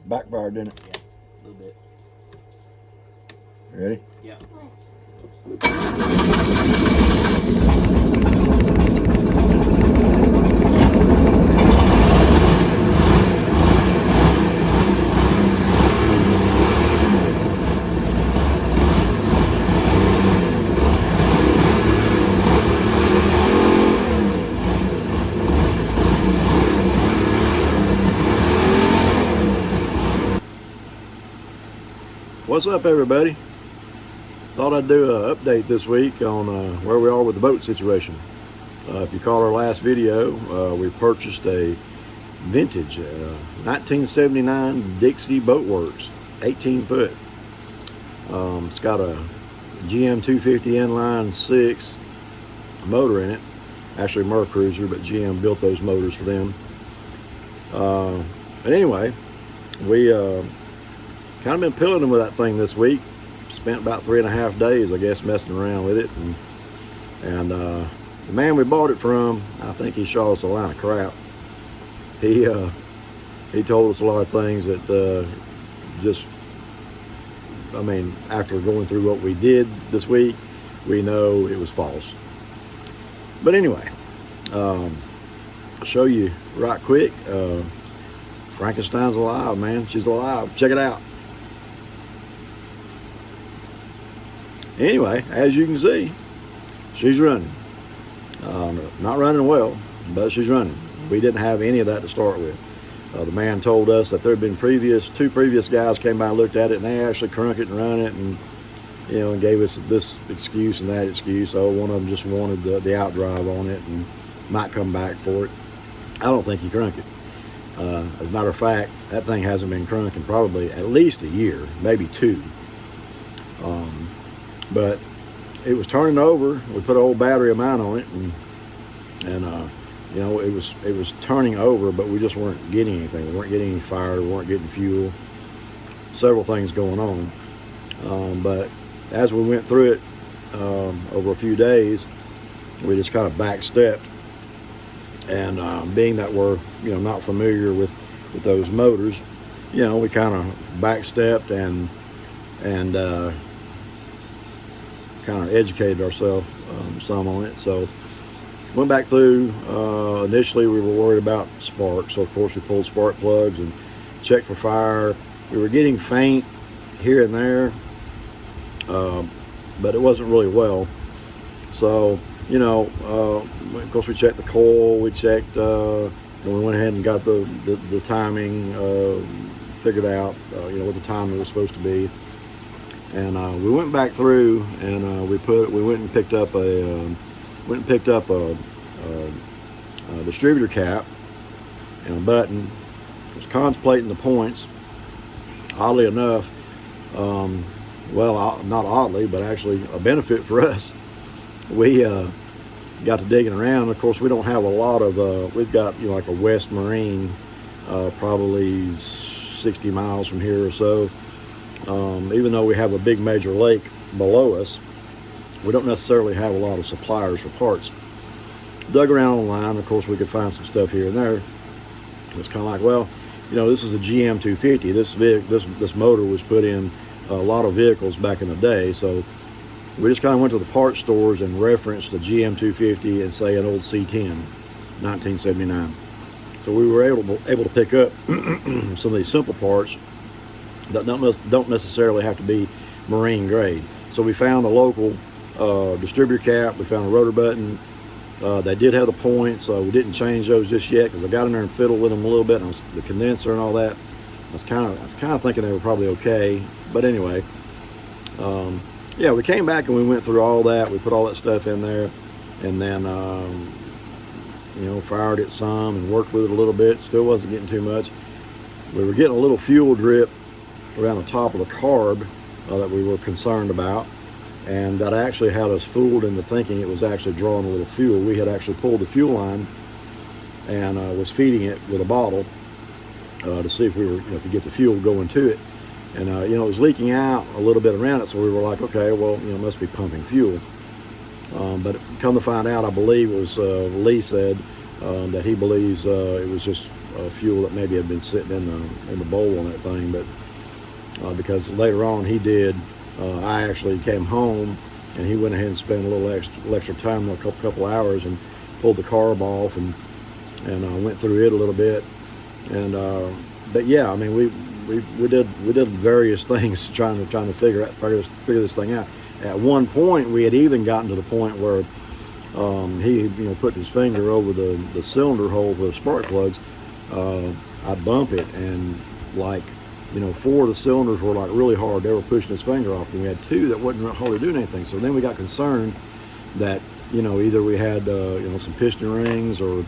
Backfired, didn't it? Yeah, a little bit. Ready? Yeah. What's up, everybody? Thought I'd do an update this week on where we are with the boat situation. If you caught our last video, we purchased a vintage 1979 Dixie Boat Works, 18 foot. It's got a GM 250 inline 6 motor in it. Actually Mercrusier, but GM built those motors for them. But anyway, we kind of been piloting with that thing this week. Spent about 3.5 days, I guess, messing around with it, and the man we bought it from, I think he shot us a line of crap. He told us a lot of things that I mean, after going through what we did this week, we know it was false. But anyway, I'll show you right quick. Frankenstein's alive, man. She's alive. Check it out. Anyway, as you can see, she's running. Not running well, but she's running. We didn't have any of that to start with. The man told us that there had been two previous guys came by and looked at it, and they actually crunk it and run it, and and gave us this excuse and that excuse. Oh, one of them just wanted the outdrive on it and might come back for it. I don't think he crunk it. As a matter of fact, that thing hasn't been crunk in probably at least a year, maybe 2. But it was turning over. We put an old battery of mine on it, and it was turning over, but we just weren't getting anything. We weren't getting any fire. We weren't getting fuel. Several things going on. But as we went through it over a few days, we just kind of backstepped. And being that we're not familiar with those motors, we kind of backstepped and kind of educated ourselves some on it. So went back through. Initially we were worried about sparks, so of course we pulled spark plugs and checked for fire. We were getting faint here and there, but it wasn't really well. So of course we checked the coil, we checked, and we went ahead and got the timing figured out, what the timing was supposed to be. And we went back through, and we went and picked up a distributor cap and a button. I was contemplating the points. Oddly enough, well, not oddly, but actually a benefit for us. We got to digging around. Of course, we don't have a lot of. We've got like a West Marine, probably 60 miles from here or so. Even though we have a big major lake below us, we don't necessarily have a lot of suppliers for parts. Dug around online, of course, we could find some stuff here and there. It's kind of like, well, this is a GM 250. This motor was put in a lot of vehicles back in the day, so we just kind of went to the parts stores and referenced a GM 250 and say an old C10, 1979. So we were able to pick up some of these simple parts that don't necessarily have to be marine grade. So we found a local distributor cap. We found a rotor button. They did have the points. We didn't change those just yet because I got in there and fiddled with them a little bit. And the condenser and all that. I was kind of thinking they were probably okay. But anyway, yeah, we came back and we went through all that. We put all that stuff in there, and then fired it some and worked with it a little bit. Still wasn't getting too much. We were getting a little fuel drip around the top of the carb that we were concerned about, and that actually had us fooled into thinking it was actually drawing a little fuel. We had actually pulled the fuel line and was feeding it with a bottle to see if we were could get the fuel going to it, and it was leaking out a little bit around it. So we were like, okay, well, it must be pumping fuel. But come to find out, I believe it was Lee said that he believes it was just fuel that maybe had been sitting in the bowl on that thing. But because later on he did, I actually came home and he went ahead and spent a little extra time, a couple hours, and pulled the carb off and went through it a little bit. And but yeah, I mean we did various things trying to figure this thing out. At one point, we had even gotten to the point where he put his finger over the cylinder hole for the spark plugs. I'd bump it, and like 4 of the cylinders were like really hard. They were pushing his finger off, and we had 2 that wasn't hardly doing anything. So then we got concerned that either we had some piston rings or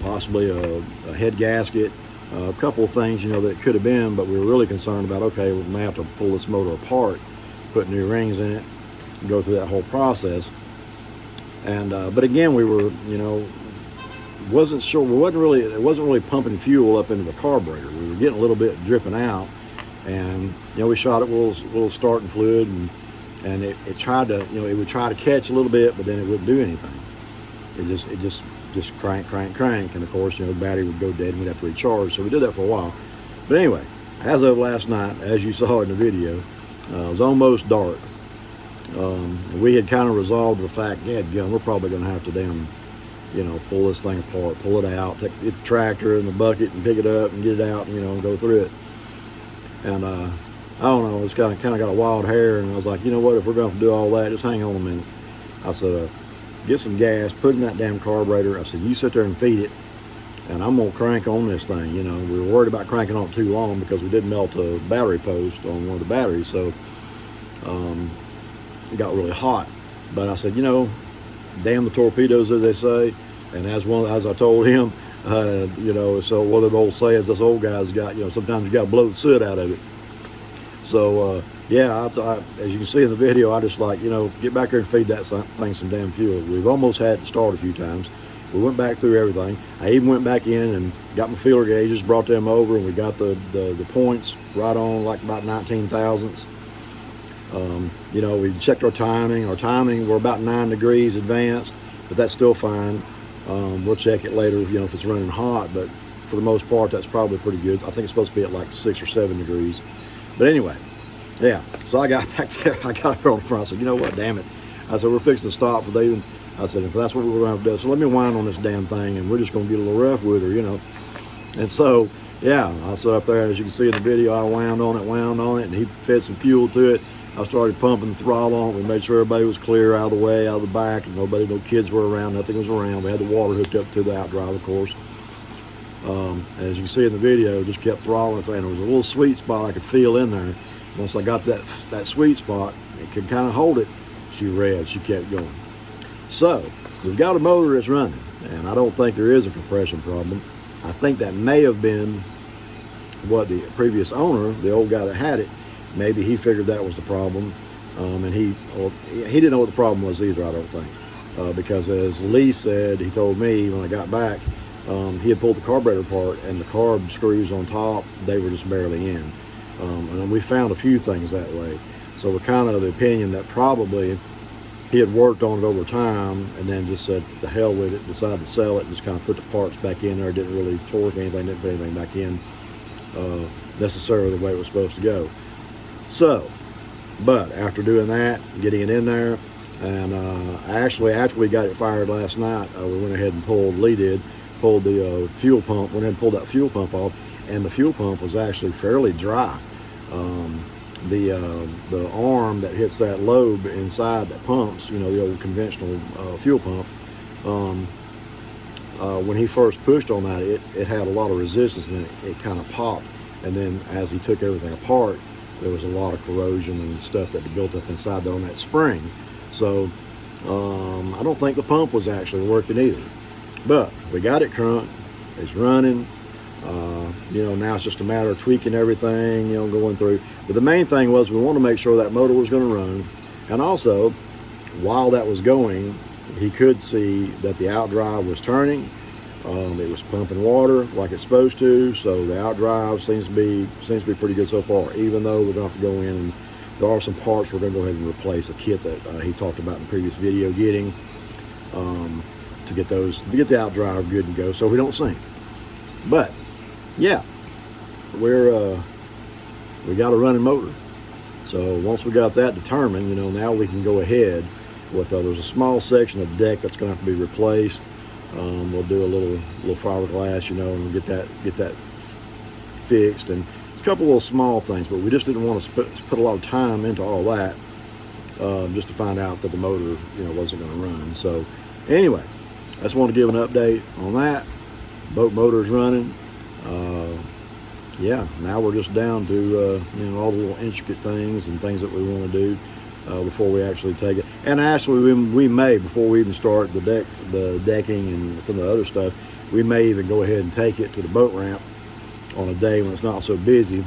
possibly a head gasket, a couple of things that it could have been. But we were really concerned about, okay, we may have to pull this motor apart, put new rings in it, and go through that whole process. And but again, we were wasn't sure. It wasn't really pumping fuel up into the carburetor. We were getting a little bit dripping out, and we shot it with a little starting fluid, and it tried to it would try to catch a little bit, but then it wouldn't do anything. It just crank, and of course the battery would go dead and we'd have to recharge. So we did that for a while. But anyway, as of last night, as you saw in the video, it was almost dark. We had kind of resolved the fact, we're probably going to have to pull this thing apart, pull it out, take the tractor and the bucket and pick it up and get it out, and go through it. And I don't know, it's kind of got a wild hair, and I was like, what, if we're going to do all that, just hang on a minute. I said, get some gas, put in that damn carburetor. I said, you sit there and feed it, and I'm going to crank on this thing. We were worried about cranking on it too long because we did melt a battery post on one of the batteries, so it got really hot. But I said, damn the torpedoes, as they say. And as I told him, so one of the old sayings us old guys got, sometimes you got to blow the soot out of it. So yeah, as you can see in the video, I just get back here and feed that thing some damn fuel. We've almost had to start a few times. We went back through everything. I even went back in and got my feeler gauges, brought them over, and we got the points right on, like about 19 thousandths. We checked our timing. Our timing, we're about 9 degrees advanced, but that's still fine. We'll check it later, if it's running hot, but for the most part, that's probably pretty good. I think it's supposed to be at like 6 or 7 degrees. But anyway, yeah, so I got back there, I got up on the front, I said, you know what, damn it. I said, we're fixing to stop for David. I said, if that's what we're going to have to do, so let me wind on this damn thing, and we're just going to get a little rough with her, And so, yeah, I sat up there, as you can see in the video, I wound on it, and he fed some fuel to it. I started pumping the throttle on it. We made sure everybody was clear out of the way, out of the back, and no kids were around, nothing was around. We had the water hooked up to the outdrive, of course. As you can see in the video, just kept throttling the thing. There was a little sweet spot I could feel in there. Once I got that sweet spot, it could kind of hold it. She revved, she kept going. So, we've got a motor that's running, and I don't think there is a compression problem. I think that may have been what the previous owner, the old guy that had it, maybe he figured that was the problem, and he didn't know what the problem was either, I don't think, because as Lee said, he told me when I got back, he had pulled the carburetor apart, and the carb screws on top, they were just barely in, and we found a few things that way. So we're kind of of the opinion that probably he had worked on it over time and then just said, the hell with it, decided to sell it and just kind of put the parts back in there, didn't really torque anything, didn't put anything back in necessarily the way it was supposed to go. So, but after doing that, getting it in there, and actually after we got it fired last night, we went ahead and pulled the fuel pump, went ahead and pulled that fuel pump off, and the fuel pump was actually fairly dry. The arm that hits that lobe inside that pumps, the old conventional fuel pump, when he first pushed on that, it had a lot of resistance, and it kind of popped. And then as he took everything apart, there was a lot of corrosion and stuff that had built up inside there on that spring. So I don't think the pump was actually working either. But we got it crunked, it's running. Now it's just a matter of tweaking everything, going through. But the main thing was we wanted to make sure that motor was going to run. And also, while that was going, he could see that the outdrive was turning. It was pumping water like it's supposed to, so the outdrive seems to be pretty good so far, even though we're going to have to go in and there are some parts we're going to go ahead and replace, a kit that he talked about in the previous video getting to get the out drive good and go so we don't sink. But yeah, we got a running motor. So once we got that determined, you know, now we can go ahead with there's a small section of deck that's going to have to be replaced. We'll do a little fiberglass, you know, and get that fixed, and it's a couple little small things, but we just didn't want to put a lot of time into all that, just to find out that the motor, you know, wasn't going to run. So anyway, I just want to give an update on that. Boat motor's running. Yeah, now we're just down to you know, all the little intricate things and things that we want to do before we actually take it. And actually, we may, before we even start the decking and some of the other stuff, we may even go ahead and take it to the boat ramp on a day when it's not so busy,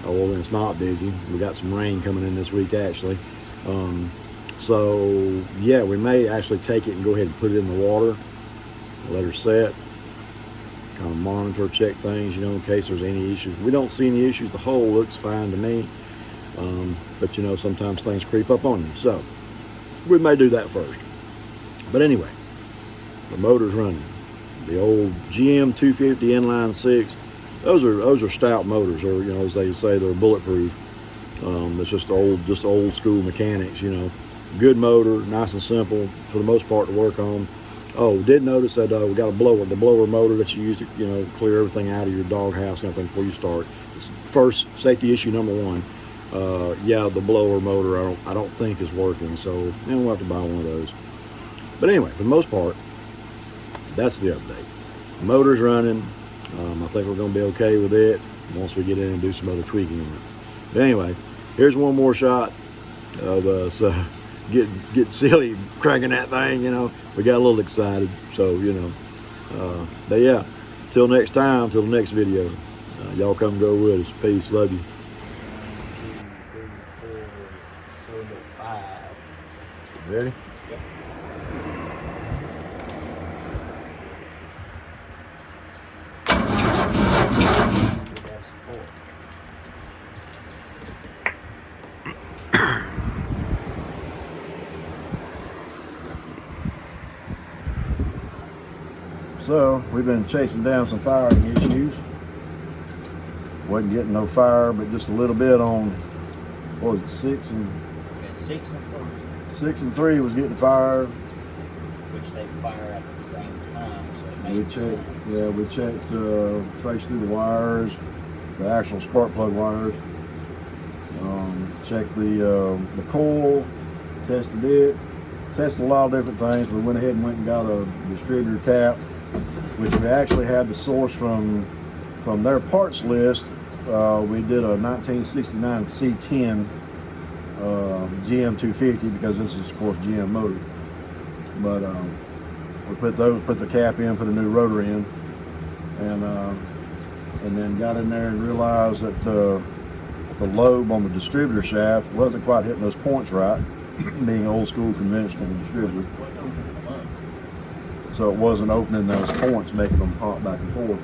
or when it's not busy. We got some rain coming in this week, actually. So yeah, we may actually take it and go ahead and put it in the water, let her set, kind of monitor, check things, you know, in case there's any issues. We don't see any issues. The hull looks fine to me. But you know, sometimes things creep up on you. So we may do that first. But anyway, the motor's running. The old GM 250 inline 6. Those are stout motors, or, you know, as they say, they're bulletproof. It's just old school mechanics, you know. Good motor, nice and simple for the most part to work on. Oh, did notice that we got a blower, the blower motor that you use to, you know, clear everything out of your doghouse and everything before you start. It's first safety issue number one. Yeah, the blower motor I don't think is working, so we'll have to buy one of those. But anyway, for the most part, that's the update. The motor's running. I think we're going to be okay with it once we get in and do some other tweaking on it. But anyway, here's one more shot of us get silly cranking that thing, you know. We got a little excited, so, you know. But yeah, till next time, till the next video. Y'all come go with us. Peace. Love you. 5. Ready? Yep. So we've been chasing down some firing issues. Wasn't getting no fire, but just a little bit on, what was it, 6 and 3 was getting fire. Which they fire at the same time, so it makes sense. Yeah, we checked, traced through the wires, the actual spark plug wires. Checked the coil, tested it, tested a lot of different things. We went ahead and went and got a distributor cap, which we actually had the source from their parts list. We did a 1969 C10 GM 250 because this is, of course, GM motor. But we put the cap in, put a new rotor in, and then got in there and realized that the lobe on the distributor shaft wasn't quite hitting those points right, being old school conventional distributor. So it wasn't opening those points, making them pop back and forth.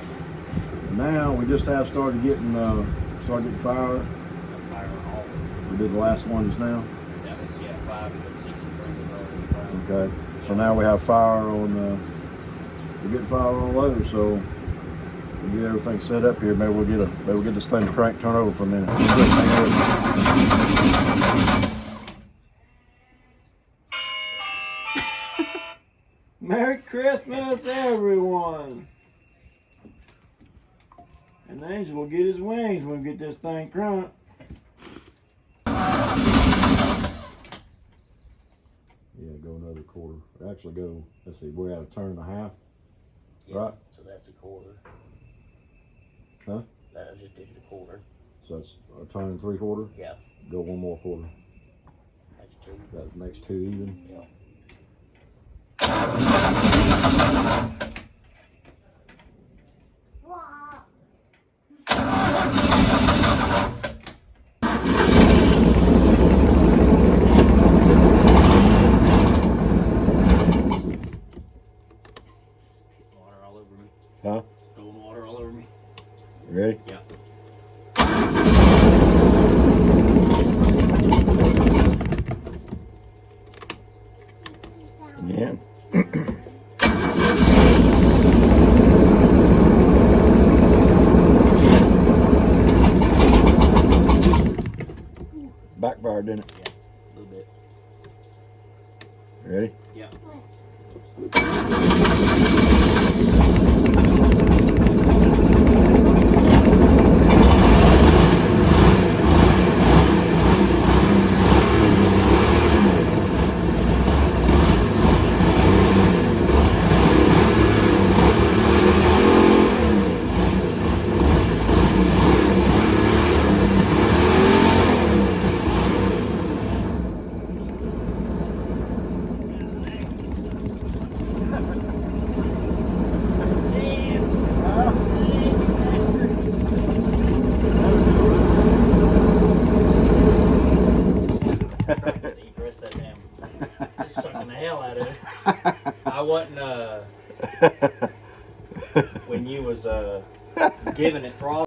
Now we just have started getting fire. We did the last one just now. That was 5 and 6 and 3 was already. Okay, so now we have fire on. We're getting fire on those, so we get everything set up here. Maybe we'll get this thing cranked, turn over for a minute. Merry Christmas, everyone! And Angel will get his wings when we get this thing cranked. Yeah, go another quarter. Actually, go. Let's see, we're at a turn and a half. Yeah, right? So that's a quarter. Huh? That I just did a quarter. So it's a turn and 3/4? Yeah. Go one more quarter. That's 2. That makes 2 even? Yeah. Water all over me. Huh? Spilling water all over me. You ready? Yeah. Yeah. hard, didn't it? Yeah, a little bit. Ready? Yeah. Sucking the hell out of it. I wasn't when you was giving it throttle.